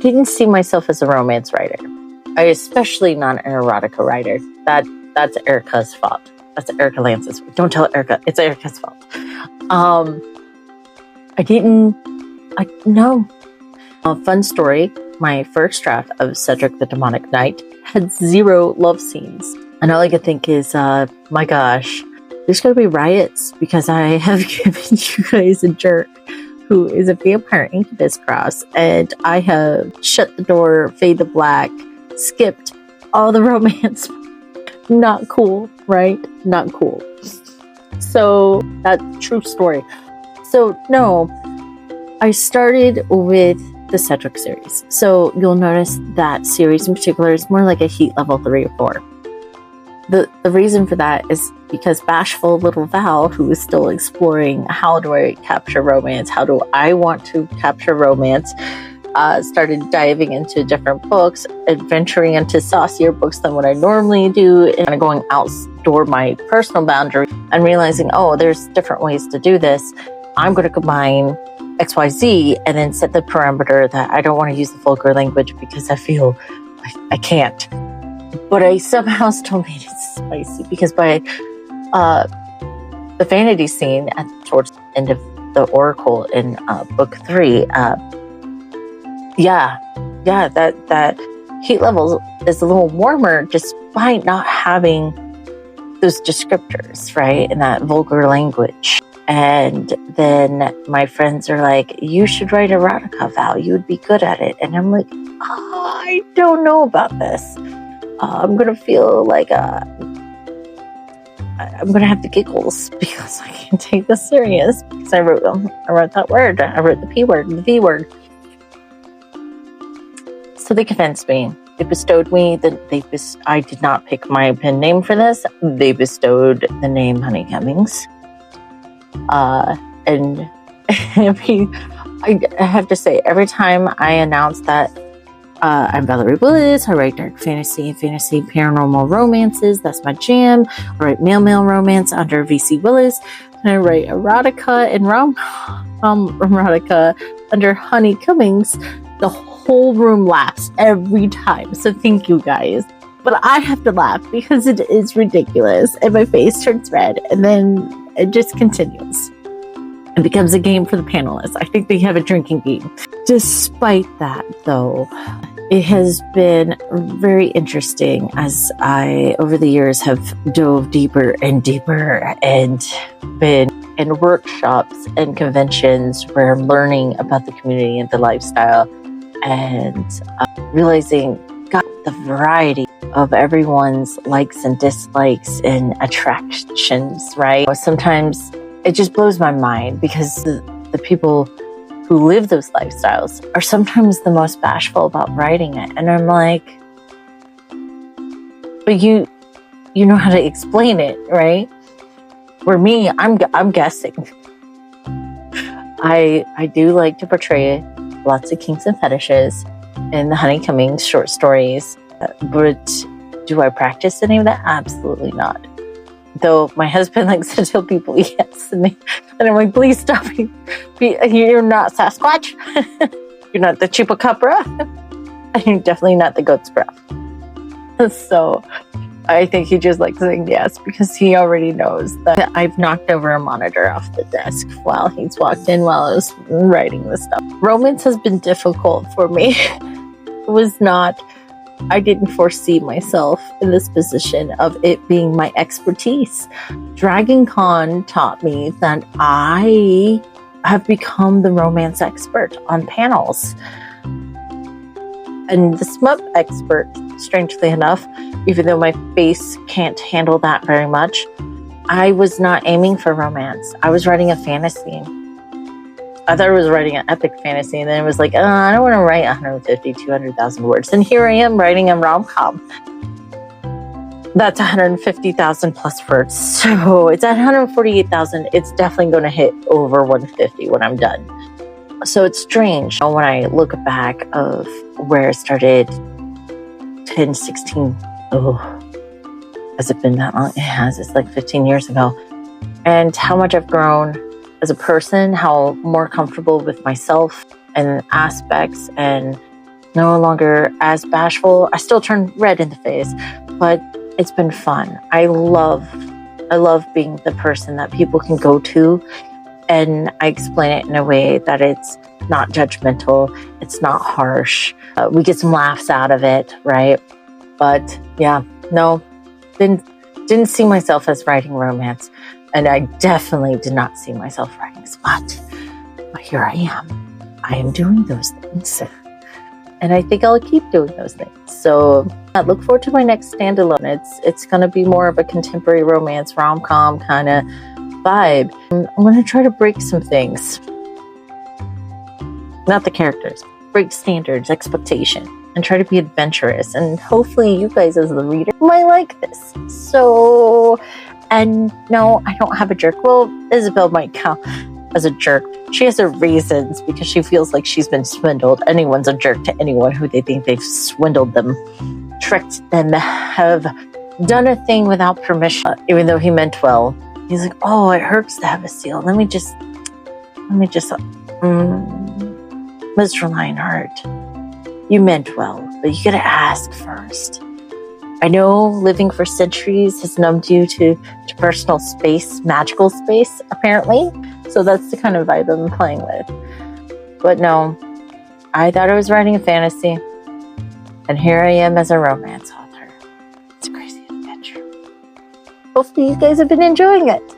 didn't see myself as a romance writer. I especially not an erotica writer. That's Erica's fault. That's Erica Lance's. Don't tell Erica. It's Erica's fault. No. A fun story. My first draft of Cedric the Demonic Knight had 0 love scenes. And all I could think is, my gosh, there's going to be riots because I have given you guys a jerk who is a vampire incubus cross. And I have shut the door, fade to black, skipped all the romance. Not cool, right? Not cool. So, that's true story. So, no, I started with the Cedric series. So, you'll notice that series in particular is more like a heat level 3 or 4. The reason for that is because bashful little Val, who is still exploring how do I capture romance, how do I want to capture romance, started diving into different books, adventuring into saucier books than what I normally do, and kind of going outdoor my personal boundary and realizing, oh, there's different ways to do this. I'm going to combine XYZ and then set the parameter that I don't want to use the vulgar language because I feel I can't. But I somehow still made it spicy because by the vanity scene towards the end of the Oracle in book 3, that heat level is a little warmer despite not having those descriptors, right? And that vulgar language. And then my friends are like, you should write erotica, Val. You would be good at it. And I'm like, I don't know about this. I'm going to feel like I'm going to have the giggles because I can't take this serious. Because I wrote that word. I wrote the P word, the V word. So they convinced me. They bestowed me. I did not pick my pen name for this. They bestowed the name Honey Cummings. And I mean, I have to say, every time I announce that I'm Valerie Willis, I write dark fantasy, paranormal romances. That's my jam. I write male romance under VC Willis. And I write erotica and erotica under Honey Cummings. The whole room laughs every time. So thank you guys. But I have to laugh because it is ridiculous. And my face turns red. And then it just continues. It becomes a game for the panelists. I think they have a drinking game. Despite that, though, it has been very interesting as I, over the years, have dove deeper and deeper and been in workshops and conventions where I'm learning about the community and the lifestyle and realizing, God, the variety of everyone's likes and dislikes and attractions, right? Sometimes it just blows my mind because the people who live those lifestyles are sometimes the most bashful about writing it. And I'm like, but you know how to explain it, right? For me, I'm guessing. I do like to portray lots of kinks and fetishes in the Honey Cummings short stories, but do I practice any of that? Absolutely not. Though my husband likes to tell people yes, and I'm like, please stop. You're not Sasquatch. You're not the Chupacabra. And you're definitely not the goat's breath. So I think he just likes saying yes because he already knows that I've knocked over a monitor off the desk while he's walked in while I was writing this stuff. Romance has been difficult for me. I didn't foresee myself in this position of it being my expertise. Dragon Con taught me that I have become the romance expert on panels. And the smut expert, strangely enough, even though my face can't handle that very much, I was not aiming for romance. I was writing a fantasy. I thought I was writing an epic fantasy, and then it was like, I don't want to write 150, 200,000 words. And here I am writing a rom-com. That's 150,000 plus words. So it's at 148,000. It's definitely going to hit over 150 when I'm done. So it's strange when I look back of where I started 10, 16. Has it been that long? It has. It's like 15 years ago. And how much I've grown as a person, how more comfortable with myself and aspects and No longer as bashful. I still turn red in the face, but it's been fun. I love being the person that people can go to, and I explain it in a way that it's not judgmental, it's not harsh. We get some laughs out of it, right? But yeah, no, didn't see myself as writing romance, and I definitely did not see myself writing smut. But here I am. I am doing those things. And I think I'll keep doing those things. So I look forward to my next standalone. It's going to be more of a contemporary romance, rom-com kind of vibe. I'm going to try to break some things. Not the characters. Break standards, expectation, and try to be adventurous. And hopefully you guys as the reader might like this. So, and no, I don't have a jerk. Well, Isabel might count as a jerk. She has her reasons because she feels like she's been swindled. Anyone's a jerk to anyone who they think they've swindled them, tricked them, have done a thing without permission, even though he meant well. He's like, oh, it hurts to have a seal. Let me just, Mr. Lionheart, you meant well, but you gotta ask first. I know living for centuries has numbed you to personal space, magical space, apparently. So that's the kind of vibe I'm playing with. But no, I thought I was writing a fantasy, and here I am as a romance author. It's a crazy adventure. Hopefully you guys have been enjoying it.